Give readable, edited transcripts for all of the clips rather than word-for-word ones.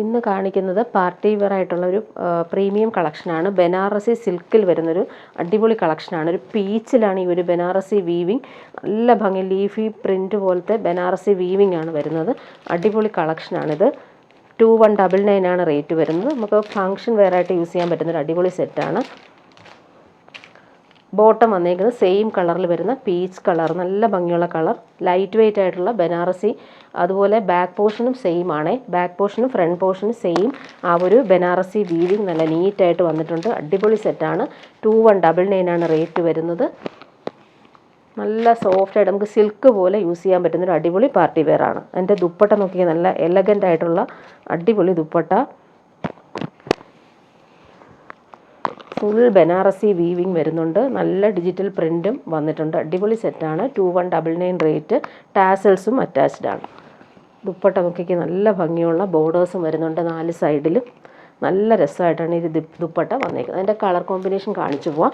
ഇന്ന് കാണിക്കുന്നത് party wear ആയിട്ടുള്ള ഒരു പ്രീമിയം കളക്ഷനാണ്. ബനാറസി സിൽക്കിൽ വരുന്നൊരു അടിപൊളി കളക്ഷനാണ്. ഒരു പീച്ചിലാണ് ഈ ഒരു ബനാറസി വീവിങ്. നല്ല ഭംഗി ലീഫി പ്രിൻറ്റ് പോലത്തെ ബനാറസി വീവിങ് ആണ് വരുന്നത്. അടിപൊളി കളക്ഷനാണിത്. 2199 ആണ് റേറ്റ് വരുന്നത്. നമുക്ക് ഫംഗ്ഷൻ വെയർ ആയിട്ട് യൂസ് ചെയ്യാൻ പറ്റുന്നൊരു അടിപൊളി സെറ്റാണ്. ബോട്ടം വന്നേക്കുന്നത് സെയിം കളറിൽ വരുന്ന പീച്ച് കളർ, നല്ല ഭംഗിയുള്ള കളർ, ലൈറ്റ് വെയിറ്റ് ആയിട്ടുള്ള ബനാറസി. അതുപോലെ ബാക്ക് പോർഷനും സെയിം ആണ്. ബാക്ക് പോർഷനും ഫ്രണ്ട് പോർഷനും സെയിം ആ ഒരു ബനാറസി വീവിങ് നല്ല നീറ്റായിട്ട് വന്നിട്ടുണ്ട്. അടിപൊളി സെറ്റാണ്. 2199 ആണ് റേറ്റ് വരുന്നത്. നല്ല സോഫ്റ്റായിട്ട് നമുക്ക് സിൽക്ക് പോലെ യൂസ് ചെയ്യാൻ പറ്റുന്നൊരു അടിപൊളി പാർട്ടി വെയർ ആണ്. അതിൻ്റെ ദുപ്പട്ട നോക്കിയാൽ നല്ല എലഗൻ്റ് ആയിട്ടുള്ള അടിപൊളി ദുപ്പട്ട. ഫുൾ ബനാറസി വീവിങ് വരുന്നുണ്ട്. നല്ല ഡിജിറ്റൽ പ്രിൻറ്റും വന്നിട്ടുണ്ട്. അടിപൊളി സെറ്റാണ്. 2199 റേറ്റ്. ടാസൽസും അറ്റാച്ച്ഡ് ആണ്. ദുപ്പട്ട നോക്കിക്ക് നല്ല ഭംഗിയുള്ള ബോർഡേഴ്സും വരുന്നുണ്ട് 4 സൈഡിലും. നല്ല രസമായിട്ടാണ് ഈ ദുപ്പട്ട വന്നേക്കുന്നത്. അതിൻ്റെ കളർ കോമ്പിനേഷൻ കാണിച്ചു പോവാം.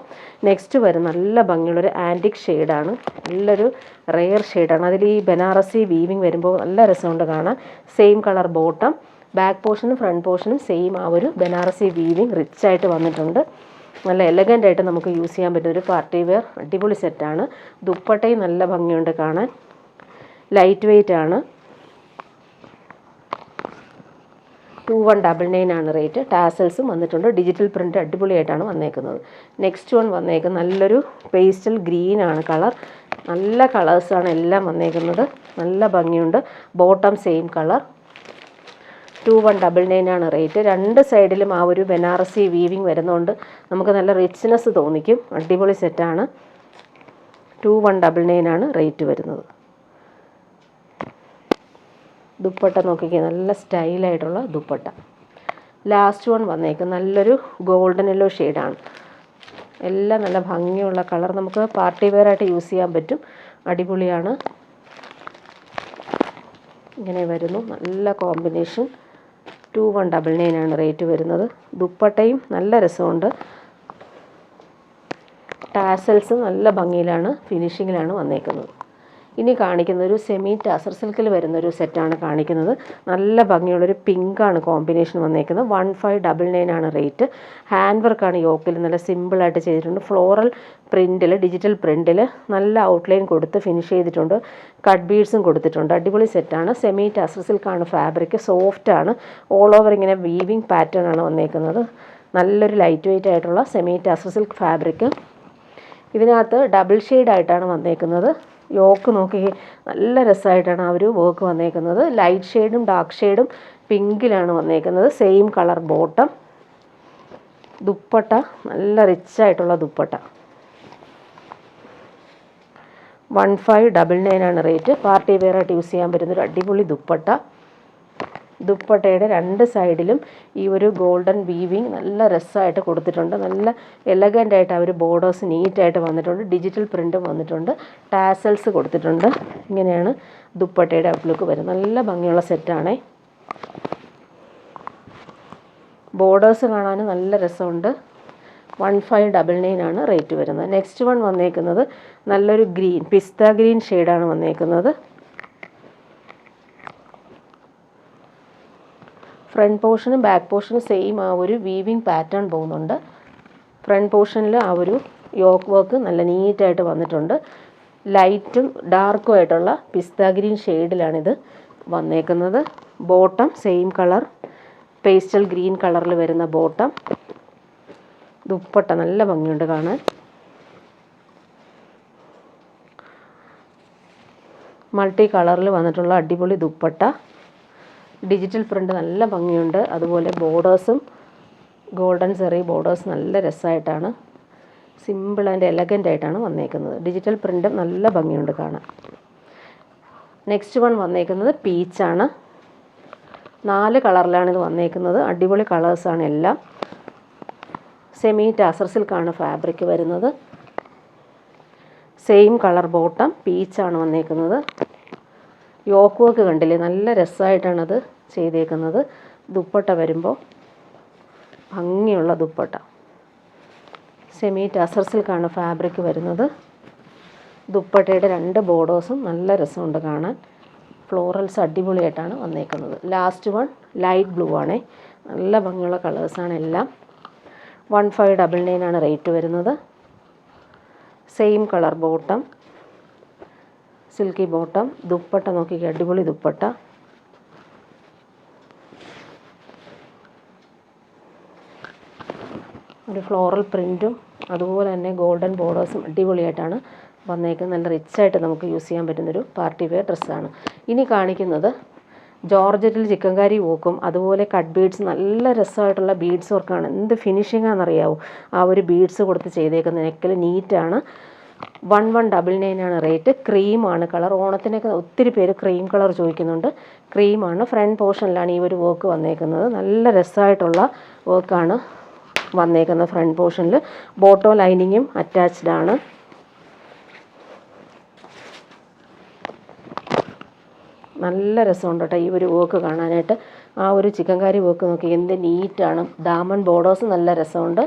നെക്സ്റ്റ് വരും നല്ല ഭംഗിയുള്ളൊരു ആൻറ്റിക് ഷെയ്ഡാണ്. നല്ലൊരു റെയർ ഷെയ്ഡാണ്. അതിൽ ഈ ബനാറസി വീവിങ് വരുമ്പോൾ നല്ല രസമുണ്ട് കാണാൻ. സെയിം കളർ ബോട്ടം, ബാക്ക് പോർഷനും ഫ്രണ്ട് പോർഷനും സെയിം ആ ഒരു ബനാറസി വീവിങ് റിച്ചായിട്ട് വന്നിട്ടുണ്ട്. നല്ല എലഗൻ്റ് ആയിട്ട് നമുക്ക് യൂസ് ചെയ്യാൻ പറ്റുന്ന ഒരു പാർട്ടി വെയർ അടിപൊളി സെറ്റാണ്. ദുപ്പട്ടയും നല്ല ഭംഗിയുണ്ട് കാണാൻ. ലൈറ്റ് വെയിറ്റ് ആണ്. 2199 ആണ് റേറ്റ്. ടാസൽസും വന്നിട്ടുണ്ട്. ഡിജിറ്റൽ പ്രിൻ്റ് അടിപൊളിയായിട്ടാണ് വന്നേക്കുന്നത്. നെക്സ്റ്റ് വൺ വന്നേക്കുന്നത് നല്ലൊരു പേസ്റ്റൽ ഗ്രീൻ ആണ് കളർ. നല്ല കളേഴ്സാണ് എല്ലാം വന്നേക്കുന്നത്. നല്ല ഭംഗിയുണ്ട്. Bottom same colour. 2199 ആണ് റേറ്റ്. രണ്ട് സൈഡിലും ആ ഒരു ബനാറസി വീവിങ് വരുന്നതുകൊണ്ട് നമുക്ക് നല്ല റിച്ച്നെസ് തോന്നിക്കും. അടിപൊളി സെറ്റാണ്. 2199 ആണ് റേറ്റ് വരുന്നത്. ദുപ്പട്ട നോക്കിക്കുക, നല്ല സ്റ്റൈലായിട്ടുള്ള ദുപ്പട്ട. ലാസ്റ്റ് വൺ വന്നേക്കും നല്ലൊരു ഗോൾഡൻ യെല്ലോ ഷെയ്ഡാണ്. എല്ലാം നല്ല ഭംഗിയുള്ള കളർ. നമുക്ക് പാർട്ടി വെയർ ആയിട്ട് യൂസ് ചെയ്യാൻ പറ്റും. അടിപൊളിയാണ്. ഇങ്ങനെ വരുന്നു. നല്ല കോമ്പിനേഷൻ. 2199 ആണ് റേറ്റ് വരുന്നത്. ദുപ്പട്ടയും നല്ല രസമുണ്ട്. ടാസൽസ് നല്ല ഭംഗിയിലാണ്, ഫിനിഷിങ്ങിലാണ് വന്നേക്കുന്നത്. ഇനി കാണിക്കുന്നത് ഒരു സെമി ടാസർ സിൽക്കിൽ വരുന്നൊരു സെറ്റാണ് കാണിക്കുന്നത്. നല്ല ഭംഗിയുള്ളൊരു പിങ്കാണ് കോമ്പിനേഷൻ വന്നേക്കുന്നത്. 1599 ആണ് റേറ്റ്. ഹാൻഡ് വർക്കാണ് യോക്കിൽ. നല്ല സിമ്പിളായിട്ട് ചെയ്തിട്ടുണ്ട്. ഫ്ലോറൽ പ്രിൻറ്റിൽ, ഡിജിറ്റൽ പ്രിൻറ്റിൽ നല്ല ഔട്ട്ലൈൻ കൊടുത്ത് ഫിനിഷ് ചെയ്തിട്ടുണ്ട്. കട്ട് ബീഡ്സും കൊടുത്തിട്ടുണ്ട്. അടിപൊളി സെറ്റാണ്. സെമി ടാസർ സിൽക്കാണ് ഫാബ്രിക്. സോഫ്റ്റാണ്. ഓൾ ഓവർ ഇങ്ങനെ വീവിങ് പാറ്റേൺ ആണ് വന്നേക്കുന്നത്. നല്ലൊരു ലൈറ്റ് വെയിറ്റ് ആയിട്ടുള്ള സെമി ടാസർ സിൽക്ക് ഫാബ്രിക്. ഇതിനകത്ത് ഡബിൾ ഷെയ്ഡായിട്ടാണ് വന്നേക്കുന്നത്. യോക്ക് നോക്കി നല്ല രസമായിട്ടാണ് ആ ഒരു വർക്ക് വന്നേക്കുന്നത്. ലൈറ്റ് ഷെയ്ഡും ഡാർക്ക് ഷെയ്ഡും പിങ്കിലാണ് വന്നേക്കുന്നത്. Same colour bottom. ദുപ്പട്ട നല്ല റിച്ചായിട്ടുള്ള ദുപ്പട്ട. 1599 ആണ് റേറ്റ്. പാർട്ടി വെയർ ആയിട്ട് യൂസ് ചെയ്യാൻ പറ്റുന്നൊരു അടിപൊളി ദുപ്പട്ട. ദുപ്പട്ടയുടെ രണ്ട് സൈഡിലും ഈ ഒരു ഗോൾഡൻ വീവിങ് നല്ല രസമായിട്ട് കൊടുത്തിട്ടുണ്ട്. നല്ല എലഗൻ്റ് ആയിട്ട് ആ ഒരു ബോർഡേഴ്സ് നീറ്റായിട്ട് വന്നിട്ടുണ്ട്. ഡിജിറ്റൽ പ്രിൻറ്റും വന്നിട്ടുണ്ട്. ടാസൽസ് കൊടുത്തിട്ടുണ്ട്. ഇങ്ങനെയാണ് ദുപ്പട്ടയുടെ ഔട്ട്ലുക്ക് വരുന്നത്. നല്ല ഭംഗിയുള്ള സെറ്റാണേ. ബോർഡേഴ്സ് കാണാൻ നല്ല രസമുണ്ട്. 1599 ആണ് റേറ്റ് വരുന്നത്. നെക്സ്റ്റ് വൺ വന്നേക്കുന്നത് നല്ലൊരു ഗ്രീൻ, പിസ്ത ഗ്രീൻ ഷെയ്ഡാണ് വന്നേക്കുന്നത്. ഫ്രണ്ട് പോർഷനും ബാക്ക് പോർഷനും സെയിം ആ ഒരു വീവിങ് പാറ്റേൺ പോകുന്നുണ്ട്. ഫ്രണ്ട് പോർഷനിൽ ആ ഒരു യോക്ക് വർക്ക് നല്ല നീറ്റായിട്ട് വന്നിട്ടുണ്ട്. ലൈറ്റും ഡാർക്കും ആയിട്ടുള്ള പിസ്ത ഗ്രീൻ ഷെയ്ഡിലാണിത് വന്നേക്കുന്നത്. Bottom same colour, pastel green കളറിൽ വരുന്ന ബോട്ടം. ദുപ്പട്ട നല്ല ഭംഗിയുണ്ട് കാണാൻ. മൾട്ടി കളറിൽ വന്നിട്ടുള്ള അടിപൊളി ദുപ്പട്ട. ഡിജിറ്റൽ പ്രിൻ്റ് നല്ല ഭംഗിയുണ്ട്. അതുപോലെ ബോർഡേഴ്സും ഗോൾഡൻ സെറി ബോർഡേഴ്സ് നല്ല രസമായിട്ടാണ്, സിമ്പിൾ ആൻഡ് എലഗൻ്റ് ആയിട്ടാണ് വന്നേക്കുന്നത്. ഡിജിറ്റൽ പ്രിൻ്റ് നല്ല ഭംഗിയുണ്ട് കാണാൻ. നെക്സ്റ്റ് വൺ വന്നേക്കുന്നത് പീച്ചാണ്. 4 കളറിലാണ് ഇത് വന്നേക്കുന്നത്. അടിപൊളി കളേഴ്സാണ് എല്ലാം. സെമി ടാസർ സിൽക്കാണ് ഫാബ്രിക് വരുന്നത്. Same colour bottom. പീച്ചാണ് വന്നേക്കുന്നത്. യോക്ക് വർക്ക് കണ്ടില്ലേ, നല്ല രസമായിട്ടാണത് ചെയ്തേക്കുന്നത്. ദുപ്പട്ട വരുമ്പോൾ ഭംഗിയുള്ള ദുപ്പട്ട. സെമി ടാസർ സിൽക്കാണ് ഫാബ്രിക് വരുന്നത്. ദുപ്പട്ടയുടെ രണ്ട് ബോർഡേഴ്സും നല്ല രസമുണ്ട് കാണാൻ. ഫ്ലോറൽസ് അടിപൊളിയായിട്ടാണ് വന്നേക്കുന്നത്. ലാസ്റ്റ് വൺ ലൈറ്റ് ബ്ലൂ ആണേ, നല്ല ഭംഗിയുള്ള കളേഴ്സാണ് എല്ലാം. 1599 ആണ് റേറ്റ് വരുന്നത്. Same colour bottom, silky bottom. Dupatta നോക്കിക്കുക, അടിപൊളി ദുപ്പട്ട. ഒരു ഫ്ലോറൽ പ്രിൻറ്റും അതുപോലെ തന്നെ ഗോൾഡൻ ബോർഡേഴ്സും അടിപൊളിയായിട്ടാണ് വന്നേക്കുന്നത്. നല്ല റിച്ചായിട്ട് നമുക്ക് യൂസ് ചെയ്യാൻ പറ്റുന്നൊരു പാർട്ടി വെയർ ഡ്രസ്സാണ്. ഇനി കാണിക്കുന്നത് ജോർജറ്റിൽ ചിക്കൻകാരി വോക്കും അതുപോലെ കട്ട് ബീഡ്സ്, നല്ല രസമായിട്ടുള്ള ബീഡ്സ് വർക്കാണ്. എന്ത് ഫിനിഷിംഗ് ആണെന്നറിയാവോ ആ ഒരു ബീഡ്സ് കൊടുത്ത് ചെയ്തേക്കുന്ന. നെക്കിൽ നീറ്റാണ്. 1199 ആണ് റേറ്റ്. ക്രീമാണ് കളർ. ഓണത്തിനൊക്കെ ഒത്തിരി പേര് ക്രീം കളർ ചോദിക്കുന്നുണ്ട്. ക്രീമാണ്. ഫ്രണ്ട് പോർഷനിലാണ് ഈ ഒരു വർക്ക് വന്നേക്കുന്നത്. നല്ല രസമായിട്ടുള്ള വർക്കാണ് വന്നേക്കുന്നത് ഫ്രണ്ട് പോർഷനിൽ. ബോട്ടോ ലൈനിങ്ങും അറ്റാച്ച്ഡ് ആണ്. നല്ല രസമുണ്ട് കേട്ടോ ഈ ഒരു വർക്ക് കാണാനായിട്ട്. ആ ഒരു ചിക്കൻകാരി വർക്ക് നോക്കി എന്ത് നീറ്റാണ്. ഡയമണ്ട് ബോർഡേഴ്സ് നല്ല രസമുണ്ട്.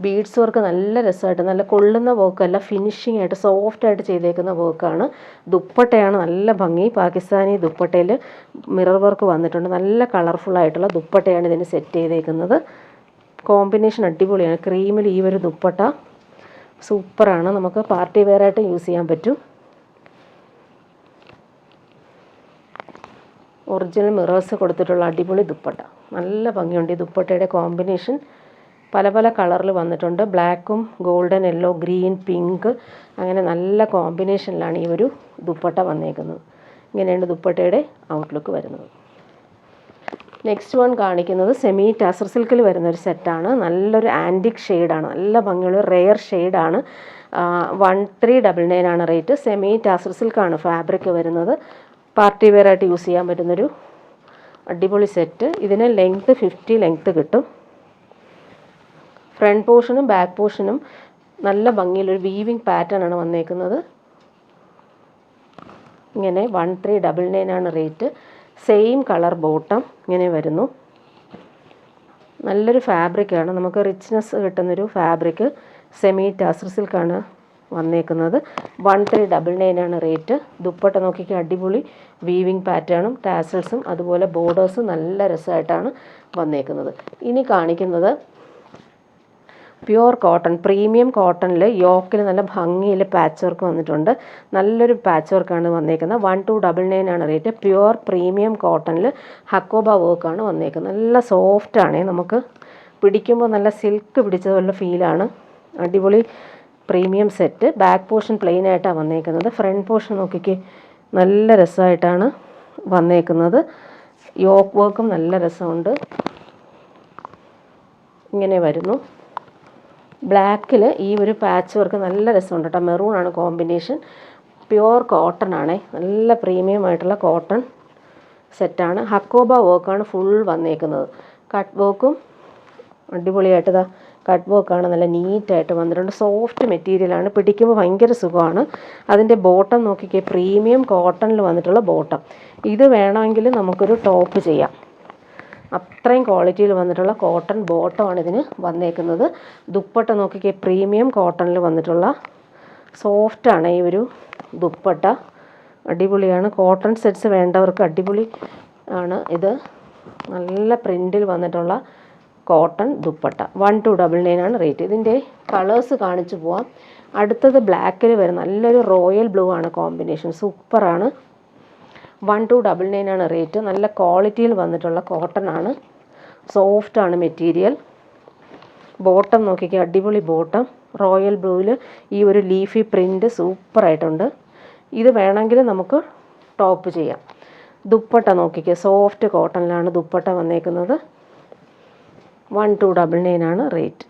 ബീഡ്സ് വർക്ക് നല്ല രസമായിട്ട്, നല്ല കൊള്ളുന്ന വർക്കല്ല, ഫിനിഷിംഗ് ആയിട്ട് സോഫ്റ്റായിട്ട് ചെയ്തേക്കുന്ന വർക്കാണ്. ദുപ്പട്ടയാണ് നല്ല ഭംഗി. പാകിസ്ഥാനി ദുപ്പട്ടയിൽ മിറർ വർക്ക് വന്നിട്ടുണ്ട്. നല്ല കളർഫുള്ളായിട്ടുള്ള ദുപ്പട്ടയാണ് ഇതിന് സെറ്റ് ചെയ്തേക്കുന്നത്. കോമ്പിനേഷൻ അടിപൊളിയാണ്. ക്രീമിൽ ഈ ഒരു ദുപ്പട്ട സൂപ്പറാണ്. നമുക്ക് പാർട്ടി വെയറായിട്ട് യൂസ് ചെയ്യാൻ പറ്റും. ഒറിജിനൽ മിറേഴ്സ് കൊടുത്തിട്ടുള്ള അടിപൊളി ദുപ്പട്ട. നല്ല ഭംഗിയുണ്ട്. ഈ ദുപ്പട്ടയുടെ കോമ്പിനേഷൻ പല പല കളറിൽ വന്നിട്ടുണ്ട്. ബ്ലാക്കും ഗോൾഡൻ യെല്ലോ ഗ്രീൻ പിങ്ക് അങ്ങനെ നല്ല കോമ്പിനേഷനിലാണ് ഈ ഒരു ദുപ്പട്ട വന്നേക്കുന്നത്. ഇങ്ങനെയാണ് ദുപ്പട്ടയുടെ ഔട്ട്ലുക്ക് വരുന്നത്. നെക്സ്റ്റ് വൺ കാണിക്കുന്നത് സെമി ടാസർ സിൽക്കിൽ വരുന്നൊരു സെറ്റാണ്. നല്ലൊരു ആൻറ്റിക് ഷെയ്ഡാണ്. നല്ല ഭംഗിയുള്ള റെയർ ഷെയ്ഡാണ്. 1399 ആണ് റേറ്റ്. സെമി ടാസർ സിൽക്കാണ് ഫാബ്രിക് വരുന്നത്. പാർട്ടി വെയറായിട്ട് യൂസ് ചെയ്യാൻ പറ്റുന്നൊരു അടിപൊളി സെറ്റ്. ഇതിന് ലെങ്ത്ത് 50 ലെങ്ത്ത് കിട്ടും. ഫ്രണ്ട് പോർഷനും ബാക്ക് പോർഷനും നല്ല ഭംഗിയിലൊരു വീവിങ് പാറ്റേൺ ആണ് വന്നേക്കുന്നത്. ഇങ്ങനെ 1399 ആണ് റേറ്റ്. സെയിം കളർ ബോട്ടം ഇങ്ങനെ വരുന്നു. നല്ലൊരു ഫാബ്രിക്കാണ്. നമുക്ക് റിച്ച്നെസ് കിട്ടുന്നൊരു ഫാബ്രിക്. സെമി ടാസർ സിൽക്കാണ് വന്നേക്കുന്നത്. 1399 ആണ് റേറ്റ്. ദുപ്പട്ട നോക്കിക്കുക, അടിപൊളി വീവിങ് പാറ്റേണും ടാസൽസും അതുപോലെ ബോർഡേഴ്സും നല്ല രസമായിട്ടാണ് വന്നേക്കുന്നത്. ഇനി കാണിക്കുന്നത് പ്യുവർ കോട്ടൺ, പ്രീമിയം കോട്ടണിൽ യോക്കിൽ നല്ല ഭംഗിയിൽ പാച്ച് വർക്ക് വന്നിട്ടുണ്ട്. നല്ലൊരു പാച്ച് വർക്കാണ് വന്നേക്കുന്നത്. 1299 ആണ് റേറ്റ്. പ്യുവർ പ്രീമിയം കോട്ടണിൽ ഹക്കോബ വർക്കാണ് വന്നേക്കുന്നത്. നല്ല സോഫ്റ്റാണ്. നമുക്ക് പിടിക്കുമ്പോൾ നല്ല സിൽക്ക് പിടിച്ചതുപോലെ ഫീലാണ്. അടിപൊളി premium set. Back portion plain ആയിട്ടാണ് വന്നേക്കുന്നത്. ഫ്രണ്ട് പോർഷൻ നോക്കിക്കേ, നല്ല രസമായിട്ടാണ് വന്നേക്കുന്നത്. യോക്ക് വർക്കും നല്ല രസമുണ്ട്. ഇങ്ങനെ വരുന്നു. ബ്ലാക്കിൽ ഈ ഒരു പാച്ച് വർക്ക് നല്ല രസമുണ്ട് കേട്ടോ. മെറൂൺ ആണ് കോമ്പിനേഷൻ. പ്യുവർ കോട്ടൺ ആണേ. നല്ല പ്രീമിയം ആയിട്ടുള്ള കോട്ടൺ സെറ്റാണ്. ഹക്കോബ വർക്കാണ് ഫുൾ വന്നേക്കുന്നത്. കട്ട് വർക്കും അടിപൊളിയായിട്ട് കട്ട് വർക്കാണ്. നല്ല നീറ്റായിട്ട് വന്നിട്ടുണ്ട്. സോഫ്റ്റ് മെറ്റീരിയലാണ്. പിടിക്കുമ്പോൾ ഭയങ്കര സുഖമാണ്. അതിൻ്റെ ബോട്ടം നോക്കിക്കേ, പ്രീമിയം കോട്ടണിൽ വന്നിട്ടുള്ള ബോട്ടം. ഇത് വേണമെങ്കിൽ നമുക്കൊരു ടോപ്പ് ചെയ്യാം. അത്രയും ക്വാളിറ്റിയിൽ വന്നിട്ടുള്ള കോട്ടൺ ബോട്ടമാണ് ഇതിന് വന്നേക്കുന്നത്. ദുപ്പട്ട നോക്കിക്കേ, പ്രീമിയം കോട്ടണിൽ വന്നിട്ടുള്ള സോഫ്റ്റാണ് ഈ ഒരു ദുപ്പട്ട. അടിപൊളിയാണ്. കോട്ടൺ സെറ്റ്സ് വേണ്ടവർക്ക് അടിപൊളി ആണ് ഇത്. നല്ല പ്രിൻറ്റിൽ വന്നിട്ടുള്ള കോട്ടൺ ദുപ്പട്ട. 1299 ആണ് റേറ്റ്. ഇതിൻ്റെ കളേഴ്സ് കാണിച്ചു പോവാം. അടുത്തത് ബ്ലാക്കിൽ വരും. നല്ലൊരു റോയൽ ബ്ലൂ ആണ് കോമ്പിനേഷൻ. സൂപ്പറാണ്. 1299 ആണ് റേറ്റ്. നല്ല ക്വാളിറ്റിയിൽ വന്നിട്ടുള്ള കോട്ടൺ ആണ്. സോഫ്റ്റാണ് മെറ്റീരിയൽ. ബോട്ടം നോക്കിക്കുക, അടിപൊളി ബോട്ടം. റോയൽ ബ്ലൂവിൽ ഈ ഒരു ലീഫി പ്രിൻറ്റ് സൂപ്പറായിട്ടുണ്ട്. ഇത് വേണമെങ്കിൽ നമുക്ക് ടോപ്പ് ചെയ്യാം. ദുപ്പട്ട നോക്കിക്കുക, സോഫ്റ്റ് കോട്ടണിലാണ് ദുപ്പട്ട വന്നേക്കുന്നത്. 1299 ആണ് റേറ്റ്.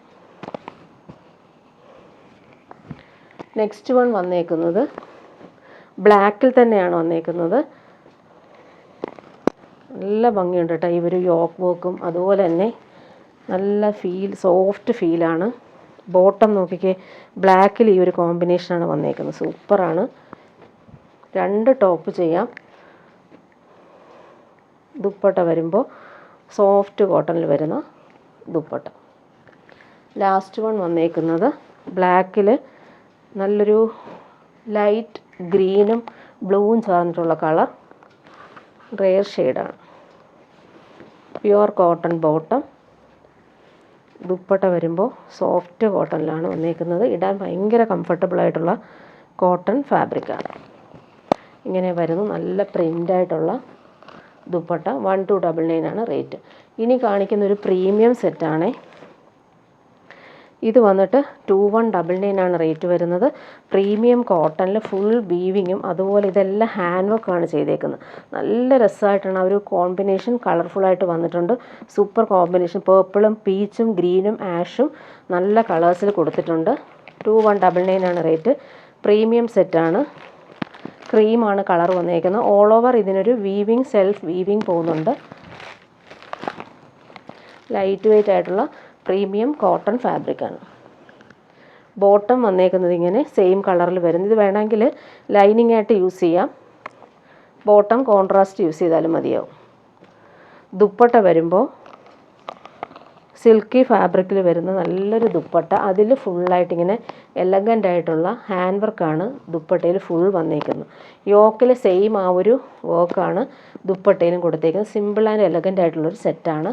നെക്സ്റ്റ് വൺ വന്നേക്കുന്നത് ബ്ലാക്കിൽ തന്നെയാണ് വന്നേക്കുന്നത്. നല്ല ഭംഗിയുണ്ട് കേട്ടോ ഈ ഒരു യോക്ക് വർക്കും. അതുപോലെ തന്നെ നല്ല സോഫ്റ്റ് ഫീലാണ്. ബോട്ടം നോക്കിക്കേ, ബ്ലാക്കിൽ ഈ ഒരു കോമ്പിനേഷനാണ് വന്നേക്കുന്നത്. സൂപ്പറാണ്. 2 ടോപ്പ് ചെയ്യാം. ദുപ്പട്ട വരുമ്പോൾ സോഫ്റ്റ് കോട്ടണിൽ വരുന്ന ദുപ്പട്ട. ലാസ്റ്റ് വൺ വന്നേക്കുന്നത് ബ്ലാക്കിൽ നല്ലൊരു ലൈറ്റ് ഗ്രീനും ബ്ലൂവും ചേർന്നിട്ടുള്ള കളർ. റെയർ ഷെയ്ഡാണ്. Pure cotton bottom. ദുപ്പട്ട വരുമ്പോൾ സോഫ്റ്റ് കോട്ടണിലാണ് വന്നേക്കുന്നത്. ഇടാൻ ഭയങ്കര കംഫർട്ടബിളായിട്ടുള്ള കോട്ടൺ ഫാബ്രിക്കാണ്. ഇങ്ങനെ വരുന്നു. നല്ല പ്രിൻ്റായിട്ടുള്ള ദുപ്പട്ട. 1299 ആണ് റേറ്റ്. ഇനി കാണിക്കുന്ന ഒരു പ്രീമിയം സെറ്റാണ്. ഇത് വന്നിട്ട് 2199 ആണ് റേറ്റ് വരുന്നത്. പ്രീമിയം കോട്ടണിൽ ഫുൾ വീവിങ്ങും അതുപോലെ ഇതെല്ലാം ഹാൻഡ് വർക്കാണ് ചെയ്തേക്കുന്നത്. നല്ല രസമായിട്ടാണ് ആ ഒരു കോമ്പിനേഷൻ, കളർഫുള്ളായിട്ട് വന്നിട്ടുണ്ട്. Super combination. പേർപ്പിളും പീച്ചും ഗ്രീനും ആഷും നല്ല കളേഴ്സിൽ കൊടുത്തിട്ടുണ്ട്. 2199 ആണ് റേറ്റ്. പ്രീമിയം സെറ്റാണ്. ക്രീമാണ് കളർ വന്നേക്കുന്നത്. ഓൾ ഓവർ ഇതിനൊരു വീവിങ്, സെൽഫ് വീവിങ് പോകുന്നുണ്ട്. ലൈറ്റ് വെയ്റ്റ് ആയിട്ടുള്ള പ്രീമിയം കോട്ടൺ ഫാബ്രിക്കാണ്. ബോട്ടം വന്നേക്കുന്നത് ഇങ്ങനെ സെയിം കളറിൽ വരുന്നത്. ഇത് വേണമെങ്കിൽ ലൈനിങ് ആയിട്ട് യൂസ് ചെയ്യാം. ബോട്ടം കോൺട്രാസ്റ്റ് യൂസ് ചെയ്താലും മതിയാവും. ദുപ്പട്ട വരുമ്പോൾ സിൽക്കി ഫാബ്രിക്കിൽ വരുന്ന നല്ലൊരു ദുപ്പട്ട. അതിൽ ഫുള്ളായിട്ട് ഇങ്ങനെ എലഗൻ്റ് ആയിട്ടുള്ള ഹാൻഡ് വർക്കാണ് ദുപ്പട്ടയിൽ ഫുൾ വന്നേക്കുന്നത്. യോക്കിൽ സെയിം ആ ഒരു വർക്കാണ് ദുപ്പട്ടയിലും കൊടുത്തേക്കുന്നത്. സിമ്പിൾ ആൻഡ് എലഗൻ്റ് ആയിട്ടുള്ളൊരു സെറ്റാണ്.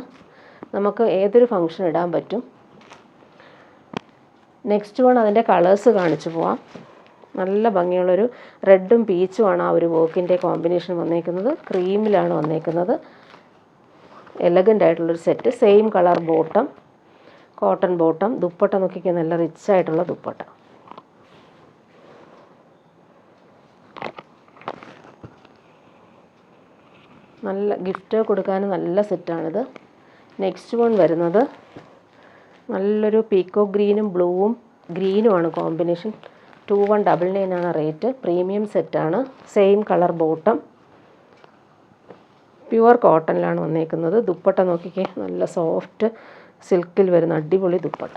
നമുക്ക് ഏതൊരു ഫംഗ്ഷൻ ഇടാൻ പറ്റും. നെക്സ്റ്റ് വൺ അതിൻ്റെ കളേഴ്സ് കാണിച്ചു പോവാം. നല്ല ഭംഗിയുള്ളൊരു റെഡും പീച്ചുമാണ് ആ ഒരു വർക്കിൻ്റെ കോമ്പിനേഷൻ വന്നേക്കുന്നത്. ക്രീമിലാണ് വന്നേക്കുന്നത്. എലഗൻ്റ് ആയിട്ടുള്ളൊരു set. Same colour bottom, cotton bottom. Dupatta നോക്കിക്കാൻ നല്ല റിച്ച് ആയിട്ടുള്ള ദുപ്പട്ട. നല്ല ഗിഫ്റ്റ് കൊടുക്കാൻ നല്ല സെറ്റാണിത്. നെക്സ്റ്റ് വൺ വരുന്നത് നല്ലൊരു പീക്കോ ഗ്രീനും ബ്ലൂവും ഗ്രീനുമാണ് കോമ്പിനേഷൻ. 2199 ആണ് റേറ്റ്. പ്രീമിയം സെറ്റാണ്. Same colour bottom. പ്യുവർ കോട്ടണിലാണ് വന്നേക്കുന്നത്. ദുപ്പട്ട നോക്കിക്കേ, നല്ല സോഫ്റ്റ് സിൽക്കിൽ വരുന്ന അടിപൊളി ദുപ്പട്ട.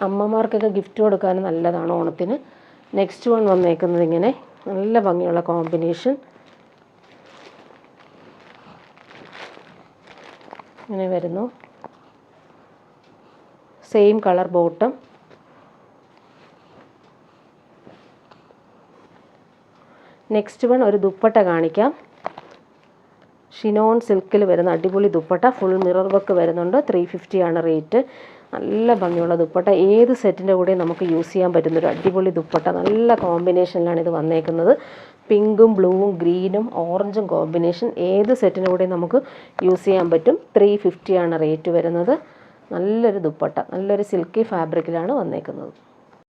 അമ്മമാർക്കൊക്കെ ഗിഫ്റ്റ് കൊടുക്കാൻ നല്ലതാണ് ഓണത്തിന്. നെക്സ്റ്റ് വൺ വന്നേക്കുന്നത് ഇങ്ങനെ നല്ല ഭംഗിയുള്ള കോമ്പിനേഷൻ. ഇങ്ങനെ വരുന്നു. Same colour bottom. Next one ഒരു ദുപ്പട്ട കാണിക്കാം. ഷിനോൺ സിൽക്കിൽ വരുന്ന അടിപൊളി ദുപ്പട്ട. ഫുൾ മിറർ വർക്ക് വരുന്നുണ്ട്. 350 ആണ് റേറ്റ്. നല്ല ഭംഗിയുള്ള ദുപ്പട്ട. ഏത് സെറ്റിൻ്റെ കൂടെ നമുക്ക് യൂസ് ചെയ്യാൻ പറ്റുന്നൊരു അടിപൊളി ദുപ്പട്ട. നല്ല കോമ്പിനേഷനിലാണ് ഇത് വന്നേക്കുന്നത്. പിങ്കും ബ്ലൂവും ഗ്രീനും ഓറഞ്ചും കോമ്പിനേഷൻ. ഏത് സെറ്റിൻ്റെ കൂടെ നമുക്ക് യൂസ് ചെയ്യാൻ പറ്റും. 350 ആണ് റേറ്റ് വരുന്നത്. നല്ലൊരു ദുപ്പട്ട. നല്ലൊരു സിൽക്കി ഫാബ്രിക്കിലാണ് വന്നേക്കുന്നത്.